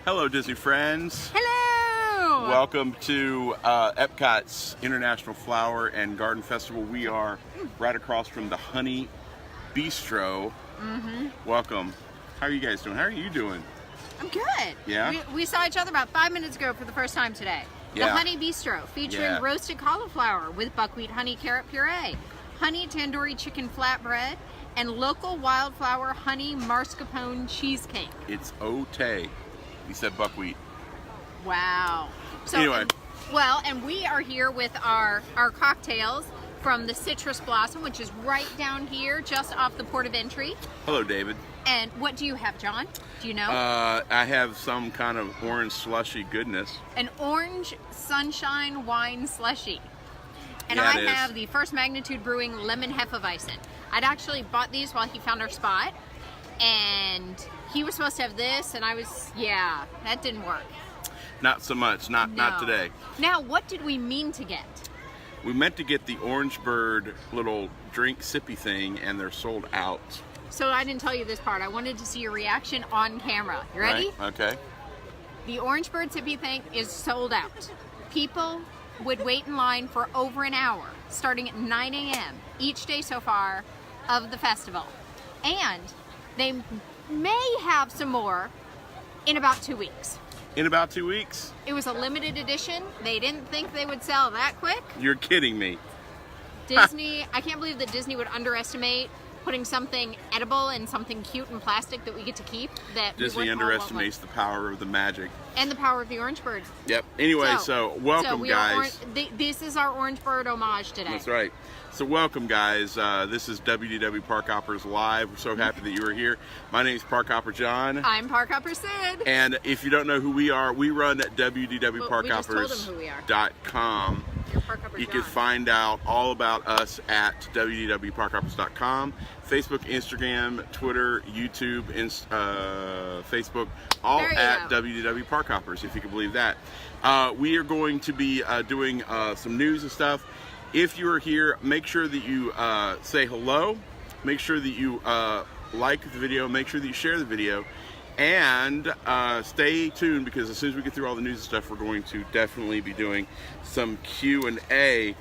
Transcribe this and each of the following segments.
Hello, Disney friends. Hello! Welcome to Epcot's International Flower and Garden Festival. We are right across from the Honey Bistro. Welcome. How are you guys doing? How are you doing? I'm good. Yeah? We saw each other about 5 minutes ago for the first time today. Yeah. The Honey Bistro, featuring roasted cauliflower with buckwheat honey carrot puree, honey tandoori chicken flatbread, and local wildflower honey mascarpone cheesecake. It's Ote. He said buckwheat. Wow. So, Anyway. And we are here with our cocktails from the Citrus Blossom, which is right down here, just off the port of entry. Hello, David. And what do you have, John? Do you know? I have some kind of orange slushy goodness. An orange sunshine wine slushy. And Yeah, I it is. have the First Magnitude Brewing Lemon Hefeweizen. I'd actually bought these while he found our spot. And he was supposed to have this, and I was, that didn't work. Not so much. Not today. Now, what did we mean to get? We meant to get the Orange Bird little drink sippy thing, and they're sold out. So I didn't tell you this part. I wanted to see your reaction on camera. You ready? Right? Okay. The Orange Bird sippy thing is sold out. People would wait in line for over an hour, starting at 9 a.m. each day so far of the festival. And they may have some more in about 2 weeks. In about 2 weeks? It was a limited edition. They didn't think they would sell that quick. You're kidding me. Disney, I can't believe that Disney would underestimate putting something edible and something cute in plastic that we get to keep. That Disney underestimates the power of the magic. And the power of the Orange Bird. Yep. Anyway, so welcome, guys. This is our Orange Bird homage today. That's right. So welcome, guys. This is WDW Parkhoppers Live. We're so happy that you are here. My name is Parkhopper John. I'm Parkhopper Sid. And if you don't know who we are, we run at WDWParkhoppers.com. You can find out all about us at WDWParkhoppers.com. Facebook, Instagram, Twitter, YouTube, Facebook, all at WDW Parkhoppers, if you can believe that. We are going to be doing some news and stuff. If you are here, make sure that you say hello. Make sure that you like the video. Make sure that you share the video. And stay tuned, because as soon as we get through all the news and stuff, we're going to definitely be doing some Q&A.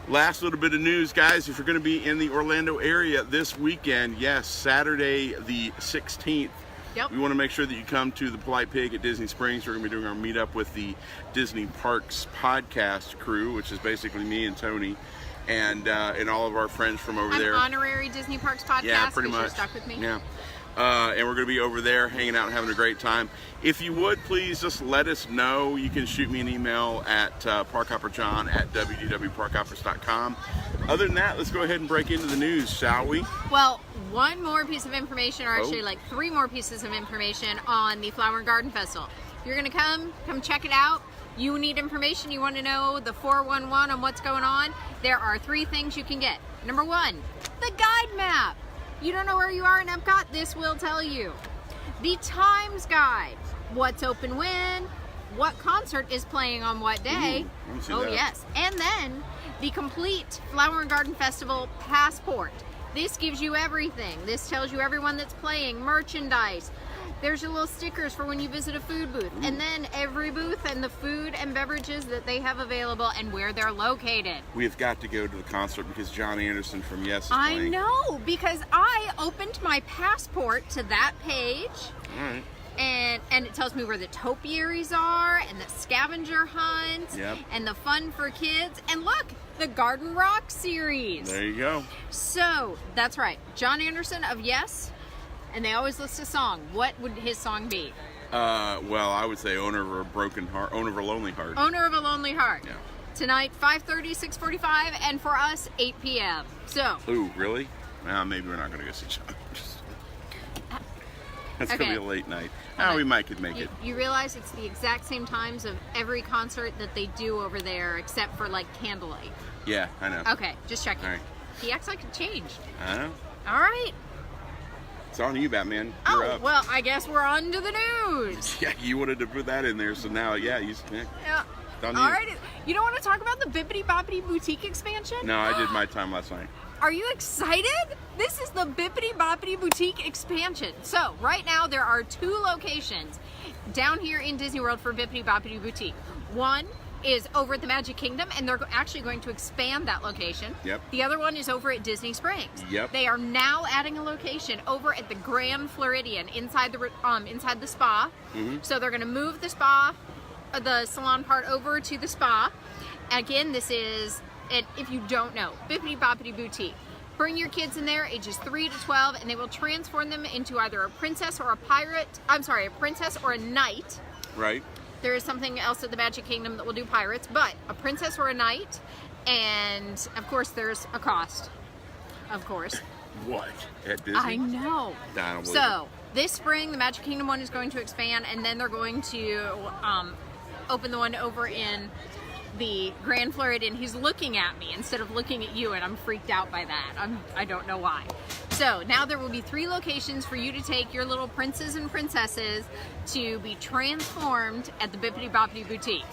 Last little bit of news, guys. If you're going to be in the Orlando area this weekend, yes, Saturday the 16th, we want to make sure that you come to the Polite Pig at Disney Springs. We're going to be doing our meetup with the Disney Parks podcast crew, which is basically me and Tony, and all of our friends from over there. An honorary Disney Parks podcast. Yeah, pretty much. You're stuck with me. Yeah. And we're going to be over there hanging out and having a great time. If you would, please just let us know. You can shoot me an email at parkhopperjohn@wdwparkhoppers.com. Other than that, let's go ahead and break into the news, shall we? Well, one more piece of information, or actually like 3 more pieces of information on the Flower and Garden Festival. If you're going to come check it out. You need information, you want to know the 411 on what's going on, there are 3 things you can get. Number 1, the guide map. You don't know where you are in Epcot? This will tell you. The times guide. What's open when? What concert is playing on what day? Yes. And then the complete Flower and Garden Festival passport. This gives you everything. This tells you everyone that's playing, merchandise. There's your little stickers for when you visit a food booth. And then every booth and the food and beverages that they have available and where they're located. We've got to go to the concert because John Anderson from Yes is playing. I know, because I opened my passport to that page. All right. And it tells me where the topiaries are, and the scavenger hunt, and the fun for kids. And look, the Garden Rock series. There you go. So, that's right. John Anderson of Yes. And they always list a song. What would his song be? Well, I would say Owner of a Broken Heart, Owner of a Lonely Heart. Owner of a Lonely Heart. Yeah. Tonight, 5:30, 6:45, and for us, 8 p.m. So. Ooh, really? Well, maybe we're not going to go see John. That's going to be a late night. We might could make it. You realize it's the exact same times of every concert that they do over there, except for like candlelight. Yeah, I know. Okay, just checking. All right. He acts like it changed. I know. All right. It's on you, Batman. You're up. Well, I guess we're on to the news. Yeah, you wanted to put that in there, so now, Yeah. Don't All right. You don't want to talk about the Bibbidi Bobbidi Boutique expansion? No, I did my time last night. Are you excited? This is the Bibbidi Bobbidi Boutique expansion. So right now there are 2 locations down here in Disney World for Bibbidi Bobbidi Boutique. One is over at the Magic Kingdom, and they're actually going to expand that location. Yep. The other one is over at Disney Springs. Yep. They are now adding a location over at the Grand Floridian inside the spa. So they're going to move the spa, the salon part over to the spa. Again, this is, if you don't know, Bibbidi Bobbidi Boutique. Bring your kids in there, ages 3 to 12, and they will transform them into either a princess or a pirate. I'm sorry, a princess or a knight. Right. There is something else at the Magic Kingdom that will do pirates, but a princess or a knight, and of course there's a cost. Of course. What? At Disney? I know. I don't believe So this spring, the Magic Kingdom one is going to expand, and then they're going to open the one over in the Grand Floridian. He's looking at me instead of looking at you, and I'm freaked out by that. I don't know why. So now there will be 3 locations for you to take your little princes and princesses to be transformed at the Bibbidi Bobbidi Boutique.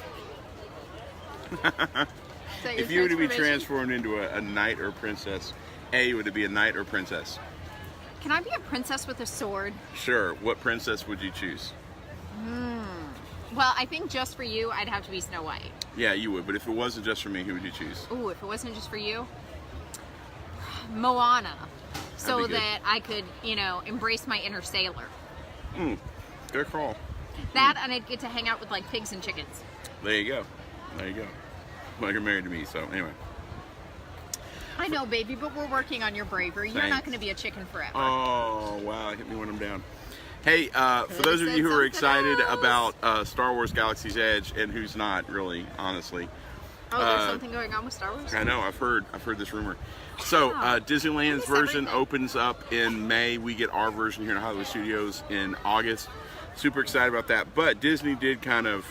If you were to be transformed into a knight or princess, would it be a knight or princess? Can I be a princess with a sword? Sure. What princess would you choose? Well, I think just for you, I'd have to be Snow White. Yeah, you would. But if it wasn't just for me, who would you choose? Ooh, if it wasn't just for you, Moana. So that I could, embrace my inner sailor. Good call. That, and I'd get to hang out with, like, pigs and chickens. There you go. There you go. Well, you're married to me, so anyway. I know, baby, but we're working on your bravery. You're not going to be a chicken forever. Oh, wow. Hit me when I'm down. Hey, for those of you who are excited about Star Wars Galaxy's Edge, and who's not, really, honestly. Oh, there's something going on with Star Wars? I know. I've heard this rumor. So Disneyland's version opens up in May. We get our version here in Hollywood Studios in August. Super excited about that. But Disney did kind of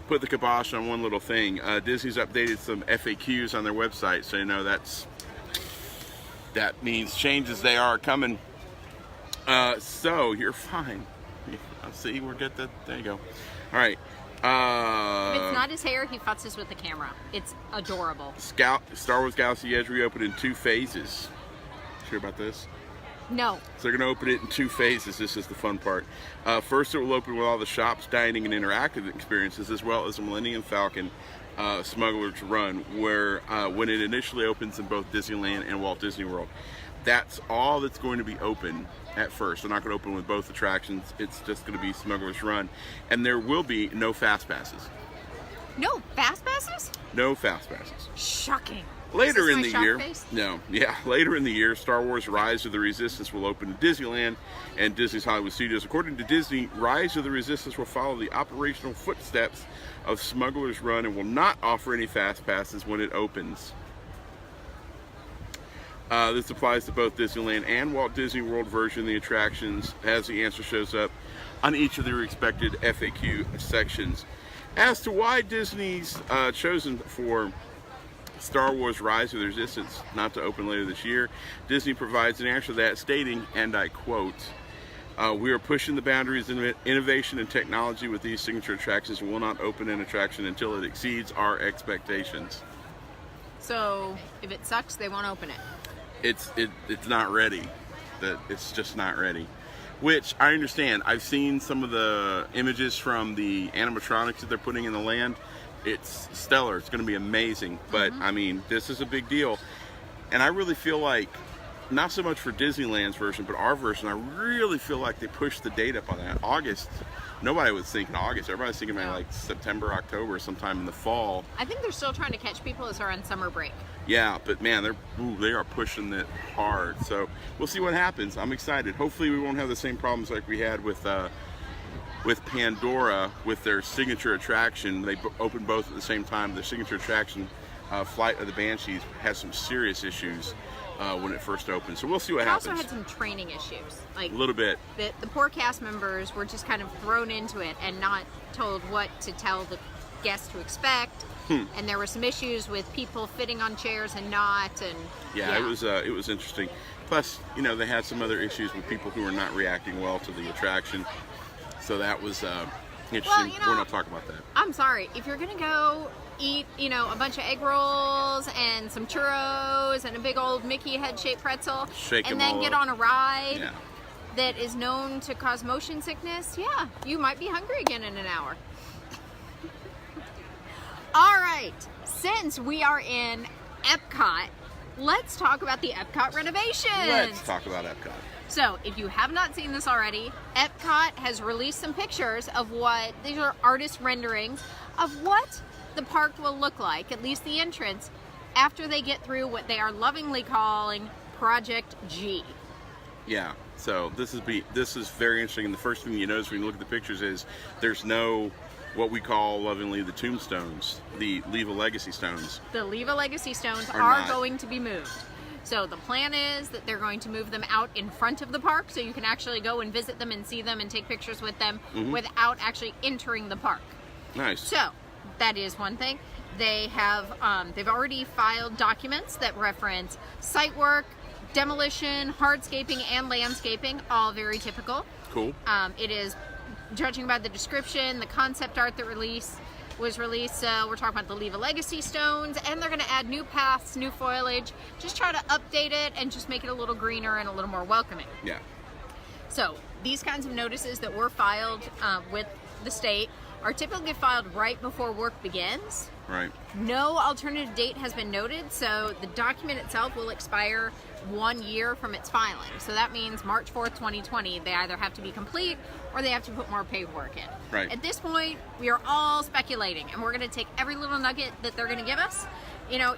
put the kibosh on one little thing. Disney's updated some FAQs on their website, so that means changes they are coming. So you're fine. See, we're good. There you go. All right. If it's not his hair, he futzes with the camera. It's adorable. Star Wars Galaxy Edge reopened in 2 phases. Sure about this? No. So they're going to open it in 2 phases. This is the fun part. First, it will open with all the shops, dining, and interactive experiences, as well as the Millennium Falcon Smuggler's Run, where when it initially opens in both Disneyland and Walt Disney World. That's all that's going to be open at first. They're not going to open with both attractions. It's just going to be Smuggler's Run. And there will be no Fastpasses. No Fastpasses? No Fastpasses. Shocking. Later in the year, face? later in the year, Star Wars Rise of the Resistance will open in Disneyland and Disney's Hollywood Studios. According to Disney, Rise of the Resistance will follow the operational footsteps of Smuggler's Run and will not offer any Fastpasses when it opens. This applies to both Disneyland and Walt Disney World version of the attractions, as the answer shows up on each of their expected FAQ sections. As to why Disney's chosen for Star Wars Rise of the Resistance not to open later this year, Disney provides an answer to that, stating, and I quote, "We are pushing the boundaries of innovation and technology with these signature attractions and will not open an attraction until it exceeds our expectations." So, if it sucks, they won't open it. It's not ready. It's just not ready. Which I understand. I've seen some of the images from the animatronics that they're putting in the land. It's stellar. It's going to be amazing. But I mean, this is a big deal. And I really feel like, not so much for Disneyland's version, but our version, I really feel like they pushed the date up on that. August, nobody was thinking August. Everybody's thinking about like September, October, sometime in the fall. I think they're still trying to catch people as they're on summer break. Yeah, but man, they are pushing it hard. So we'll see what happens. I'm excited. Hopefully we won't have the same problems like we had with Pandora with their signature attraction. They opened both at the same time. Their signature attraction, Flight of the Banshees, had some serious issues when it first opened. So we'll see what happens. It also had some training issues. Like a little bit. The poor cast members were just kind of thrown into it and not told what to tell the guests to expect. And there were some issues with people fitting on chairs and not. And yeah. It was interesting. Plus, they had some other issues with people who were not reacting well to the attraction. So that was Interesting. We're not talking about that. I'm sorry. If you're going to go eat, a bunch of egg rolls and some churros and a big old Mickey head-shaped pretzel, and then get on a ride that is known to cause motion sickness, you might be hungry again in an hour. All right. Since we are in Epcot, let's talk about the Epcot renovations. Let's talk about Epcot. So, if you have not seen this already, Epcot has released some pictures of these are artist renderings of what the park will look like, at least the entrance, after they get through what they are lovingly calling Project G. Yeah, so this is very interesting, and the first thing you notice when you look at the pictures is there's no what we call lovingly the tombstones, the Leave a Legacy stones. The Leave a Legacy stones are going to be moved. So the plan is that they're going to move them out in front of the park so you can actually go and visit them and see them and take pictures with them without actually entering the park. Nice. So that is one thing. They have they've already filed documents that reference site work, demolition, hardscaping, and landscaping, all very typical. Cool. It is, judging by the description, the concept art that was released, we're talking about the Leave a Legacy stones, and they're going to add new paths, new foliage, just try to update it and just make it a little greener and a little more welcoming. Yeah. So these kinds of notices that were filed with the state are typically filed right before work begins. Right. No alternative date has been noted, so the document itself will expire 1 year from its filing. So that means March 4th, 2020, they either have to be complete or they have to put more paperwork in. Right. At this point, we are all speculating, and we're going to take every little nugget that they're going to give us,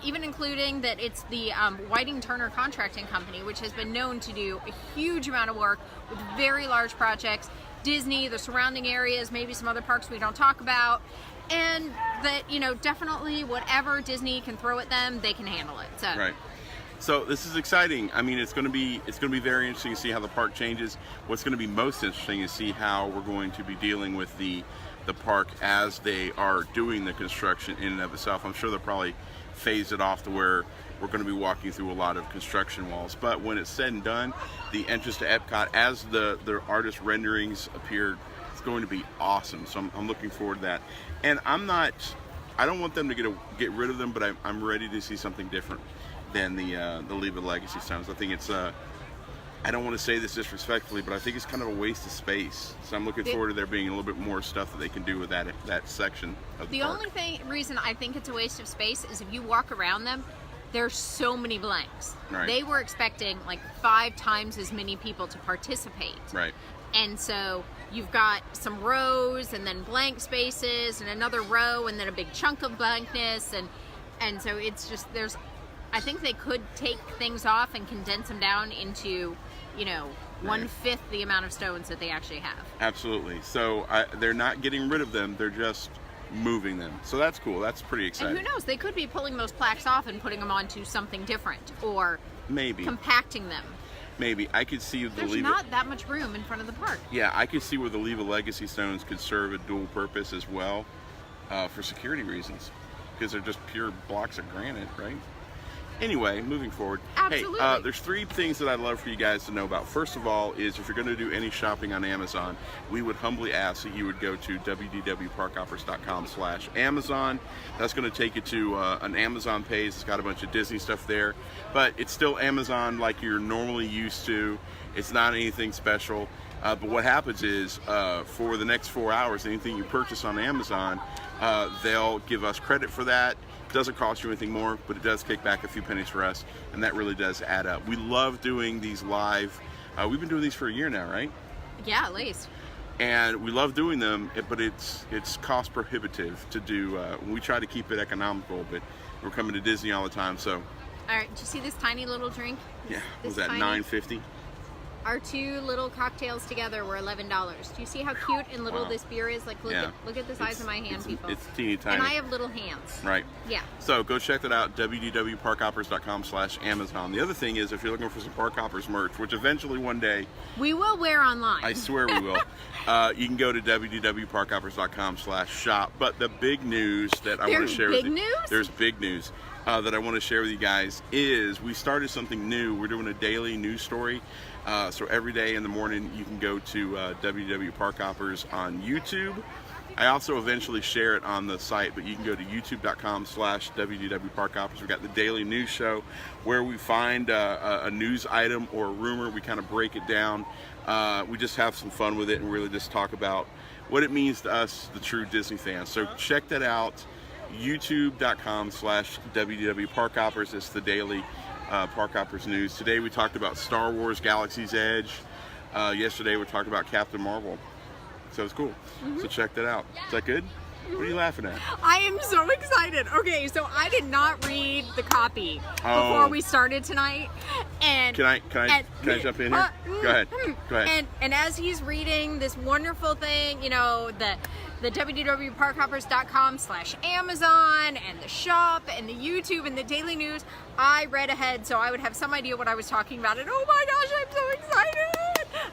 even including that it's the Whiting Turner Contracting Company, which has been known to do a huge amount of work with very large projects, Disney, the surrounding areas, maybe some other parks we don't talk about, and that, definitely whatever Disney can throw at them, they can handle it. So. Right. So this is exciting. I mean, it's going to be very interesting to see how the park changes. What's going to be most interesting is see how we're going to be dealing with the park as they are doing the construction in and of itself. I'm sure they'll probably phase it off to where we're going to be walking through a lot of construction walls. But when it's said and done, the entrance to Epcot, as the artist renderings appear, it's going to be awesome. So I'm looking forward to that. And I don't want them to get rid of them, but I'm ready to see something different than the Leave a Legacy stones. I think it's I don't want to say this disrespectfully, but I think it's kind of a waste of space. So I'm looking forward to there being a little bit more stuff that they can do with that section of the park. Only reason I think it's a waste of space is if you walk around them, there's so many blanks. Right. They were expecting like 5 times as many people to participate. Right. And so you've got some rows and then blank spaces and another row and then a big chunk of blankness, and so it's just I think they could take things off and condense them down into, 1/5 the amount of stones that they actually have. Absolutely. So they're not getting rid of them, they're just moving them. So that's cool. That's pretty exciting. And who knows, they could be pulling those plaques off and putting them onto something different, or maybe compacting them. Maybe. I could see there's not that much room in front of the park. Yeah, I could see where the Leave a Legacy stones could serve a dual purpose as well, for security reasons, because they're just pure blocks of granite, right? Anyway, moving forward. Absolutely. Hey, there's 3 things that I'd love for you guys to know about. First of all is if you're going to do any shopping on Amazon, we would humbly ask that you would go to wdwparkhoppers.com/Amazon. That's going to take you to an Amazon page. It's got a bunch of Disney stuff there, but it's still Amazon like you're normally used to. It's not anything special. But what happens is for the next 4 hours, anything you purchase on Amazon, they'll give us credit for that. It doesn't cost you anything more, but it does kick back a few pennies for us, and that really does add up. We love doing these live. We've been doing these for a year now, right? Yeah, at least. And we love doing them, but it's cost prohibitive to do. We try to keep it economical, but we're coming to Disney all the time, so. All right, did you see this tiny little drink? Yeah, was that $9.50? Our 2 little cocktails together were $11. Do you see how cute and little this beer is? Like, look at the size of my hand, people. It's teeny tiny. And I have little hands. Right. Yeah. So go check that out, wdwparkhoppers.com/Amazon. The other thing is, if you're looking for some Park Hoppers merch, which eventually one day we will wear online. I swear we will. You can go to wdwparkhoppers.com/shop. But the big news that I want to share with you. There's big news that I want to share with you guys is we started something new. We're doing a daily news story. So every day in the morning you can go to WDW Parkhoppers on YouTube. I also eventually share it on the site, but you can go to youtube.com/WDW Parkhoppers. We've got the daily news show where we find a news item or a rumor. We kind of break it down. We just have some fun with it and really just talk about what it means to us, the true Disney fans. So check that out, youtube.com/WDW Parkhoppers. It's the daily Parkhoppers news. Today we talked about Star Wars Galaxy's Edge. Yesterday we talked about Captain Marvel. So it's cool. So check that out. Is that good? What are you laughing at? I am so excited. Okay, so I did not read the copy before we started tonight. And can I jump in here? Go ahead. Go ahead. And as he's reading this wonderful thing, you know, the www.parkhoppers.com/Amazon and the shop and the YouTube and the daily news, I read ahead so I would have some idea what I was talking about. And oh my gosh, I'm so excited.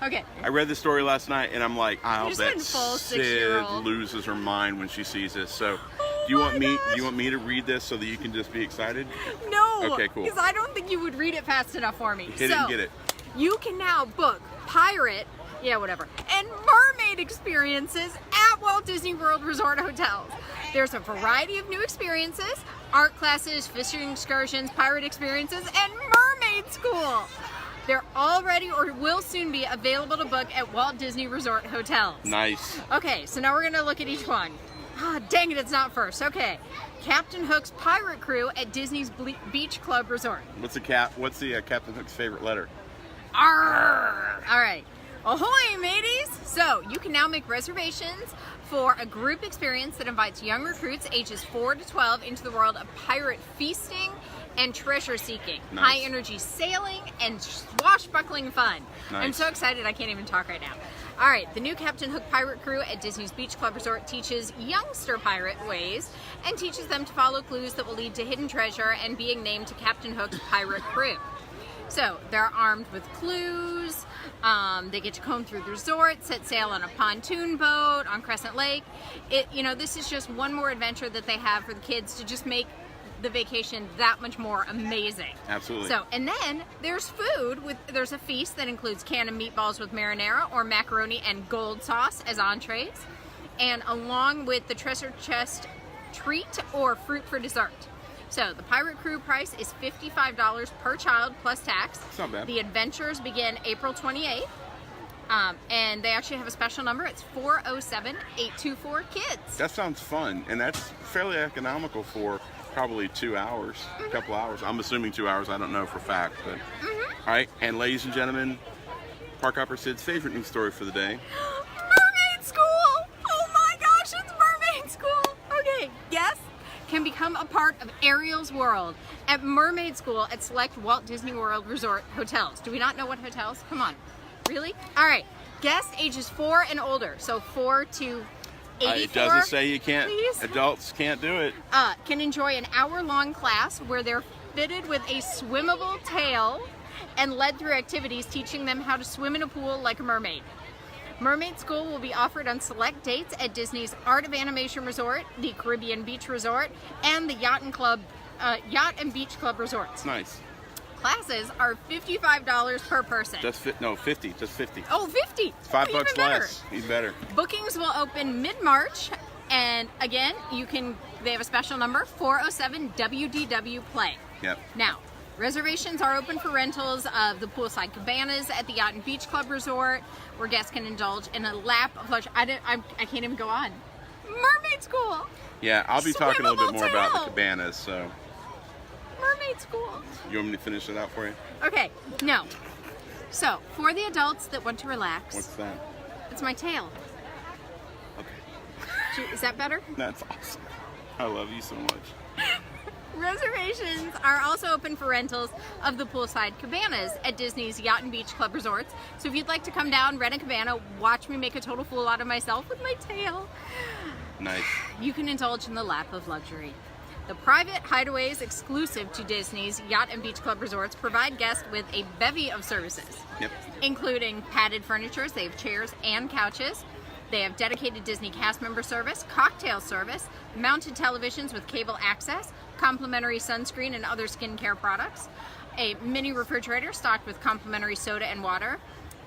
Okay. I read the story last night and I'm like, I'll bet Sid 6-year-old loses her mind when she sees this. So do you want me to read this so that you can just be excited? No. Okay, cool. Because I don't think you would read it fast enough for me. Hit it and get it. You can now book pirate, and mermaid experiences at Walt Disney World Resort hotels. There's a variety of new experiences, art classes, fishing excursions, pirate experiences, and mermaid school. They're already or will soon be available to book at Walt Disney Resort hotels. Nice. Okay, so now we're going to look at each one. Ah, dang it, it's not first. Okay. Captain Hook's Pirate Crew at Disney's Beach Club Resort. What's the Captain Hook's favorite letter? Arr! All right. Ahoy, mateys! So, you can now make reservations for a group experience that invites young recruits ages 4 to 12 into the world of pirate feasting and treasure seeking, high energy sailing, and swashbuckling fun. Nice. I'm so excited I can't even talk right now. All right, the new Captain Hook Pirate Crew at Disney's Beach Club Resort teaches youngster pirate ways and teaches them to follow clues that will lead to hidden treasure and being named to Captain Hook's Pirate Crew. So they're armed with clues. They get to comb through the resort, set sail on a pontoon boat on Crescent Lake. This is just one more adventure that they have for the kids to just make the vacation that much more amazing. Absolutely. So, and then there's food. There's a feast that includes canned meatballs with marinara or macaroni and gold sauce as entrees, and along with the treasure chest treat or fruit for dessert. So the Pirate Crew price is $55 per child plus tax. It's not bad. The adventures begin April 28th. And they actually have a special number. It's 407-824-KIDS. That sounds fun, and that's fairly economical for probably 2 hours, a couple hours. I'm assuming 2 hours. I don't know for a fact, but all right. And ladies and gentlemen, Parkhopper Sid's favorite news story for the day. Mermaid School! Oh my gosh, it's Mermaid School! Okay, guests can become a part of Ariel's world at Mermaid School at select Walt Disney World Resort hotels. Do we not know what hotels? Come on. Really? All right. Guests ages 4 and older, so 4 to 84. It doesn't say you can't. Please? Adults can't do it. Can enjoy an hour-long class where they're fitted with a swimmable tail and led through activities teaching them how to swim in a pool like a mermaid. Mermaid School will be offered on select dates at Disney's Art of Animation Resort, the Caribbean Beach Resort, and the Yacht and Beach Club Resorts. Nice. Classes are $55 per person. Just 50. Just 50. Oh, 50. It's $5 Even better. less. Even better. Bookings will open mid-March, and again, they have a special number, 407-WDW Play. Yep. Now, reservations are open for rentals of the poolside cabanas at the Yacht and Beach Club Resort, where guests can indulge in a lap of luxury. I can't even go on. Mermaid School. Yeah, I'll be talking a little bit more about the tail. cabanas, so. Mermaid School. You want me to finish it out for you? Okay, no. So, for the adults that want to relax. What's that? It's my tail. Okay. Is that better? That's awesome. I love you so much. Reservations are also open for rentals of the poolside cabanas at Disney's Yacht and Beach Club Resorts. So if you'd like to come down, rent a cabana, watch me make a total fool out of myself with my tail, Nice. you can indulge in the lap of luxury. The private hideaways exclusive to Disney's Yacht and Beach Club Resorts provide guests with a bevy of services, Yep. including padded furniture. They have chairs and couches. They have dedicated Disney cast member service, cocktail service, mounted televisions with cable access, complimentary sunscreen and other skincare products. a mini refrigerator stocked with complimentary soda and water,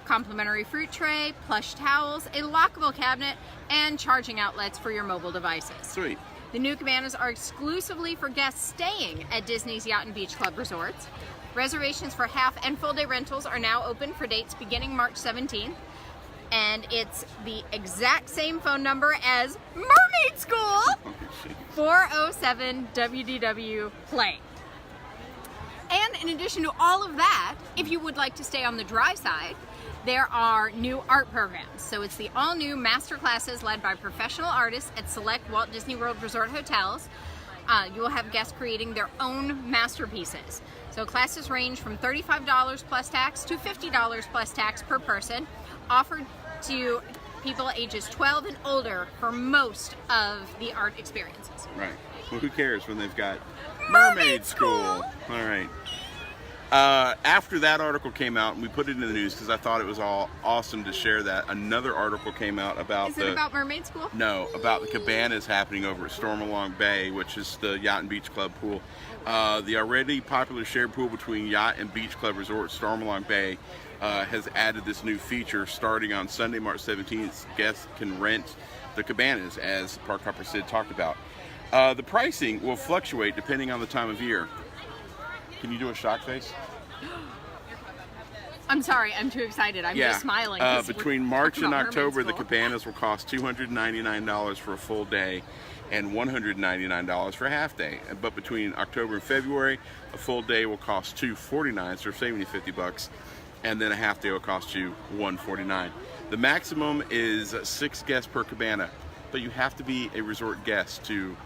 complimentary fruit tray, plush towels, a lockable cabinet, and charging outlets for your mobile devices. Sweet. The new cabanas are exclusively for guests staying at Disney's Yacht and Beach Club resorts. Reservations for half and full day rentals are now open for dates beginning March 17th. And it's the exact same phone number as Mermaid School, 407 WDW Play. And in addition to all of that, if you would like to stay on the dry side, there are new art programs. So it's the all-new master classes led by professional artists at select Walt Disney World Resort hotels. You will have guests creating their own masterpieces. So classes range from $35 plus tax to $50 plus tax per person, offered to people ages 12 and older for most of the art experiences. Right. Well, who cares when they've got Mermaid School? All right. After that article came out, and we put it in the news because I thought it was all awesome to share that, another article came out about Is it about Mermaid School? No, about the cabanas happening over at Stormalong Bay, which is the Yacht and Beach Club pool. The already popular shared pool between Yacht and Beach Club Resort Stormalong Bay has added this new feature starting on Sunday, March 17th. Guests can rent the cabanas, as Parkhopper Sid talked about. The pricing will fluctuate depending on the time of year. Can you do a shock face? I'm sorry, I'm too excited. I'm just smiling. Between March and October, the cabanas will cost $299 for a full day and $199 for a half day. But between October and February, a full day will cost $249, so saving you $50, and then a half day will cost you $149. The maximum is 6 guests per cabana, but you have to be a resort guest to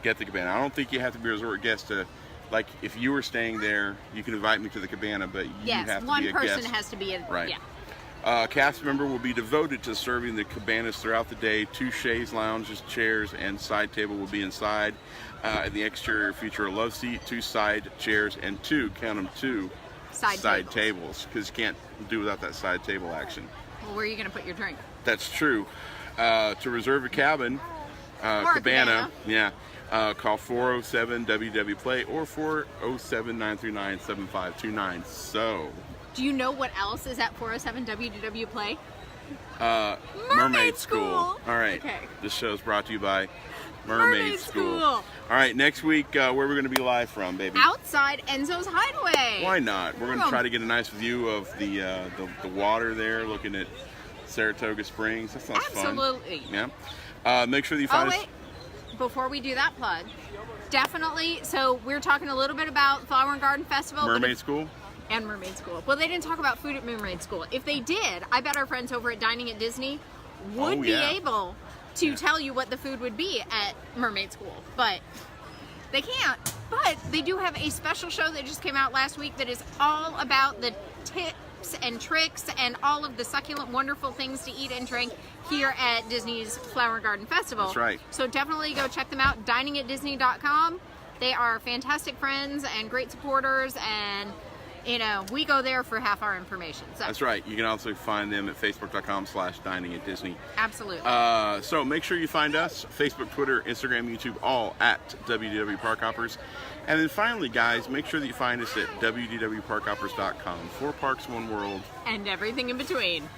get the cabana. I don't think you have to be a resort guest to, like, if you were staying there, you can invite me to the cabana, but you have to be a guest. Yes, one person has to be a right. Yeah. Cast member will be devoted to serving the cabanas throughout the day. 2 chaise lounges, chairs, and side table will be inside. In the exterior feature a love seat, 2 side chairs, and 2, count them, 2 side tables, because you can't do without that side table action. Well, where are you going to put your drink? That's true. To reserve a cabana, call 407 WDW Play or 407 939 7529. So, do you know what else is at 407 WDW Play? Mermaid School. All right. Okay. This show is brought to you by Mermaid School. All right. Next week, where we're going to be live from, baby? Outside Enzo's Hideaway. Why not? We're going to try to get a nice view of the water there, looking at Saratoga Springs. That sounds fun. Absolutely. Yeah. Make sure that you find us. Before we do that plug, definitely. So we're talking a little bit about Flower and Garden Festival. Mermaid School. And Mermaid School. Well, they didn't talk about food at Mermaid School. If they did, I bet our friends over at Dining at Disney would be able to tell you what the food would be at Mermaid School. But they can't. But they do have a special show that just came out last week that is all about the tips and tricks and all of the succulent, wonderful things to eat and drink here at Disney's Flower and Garden Festival. That's right. So definitely go check them out, diningatdisney.com. They are fantastic friends and great supporters, and you know, we go there for half our information. So. That's right. You can also find them at facebook.com/diningatdisney. Absolutely. So make sure you find us, Facebook, Twitter, Instagram, YouTube, all at WDW Parkhoppers. And then finally, guys, make sure that you find us at WDWParkhoppers.com. 4 parks, 1 world. And everything in between.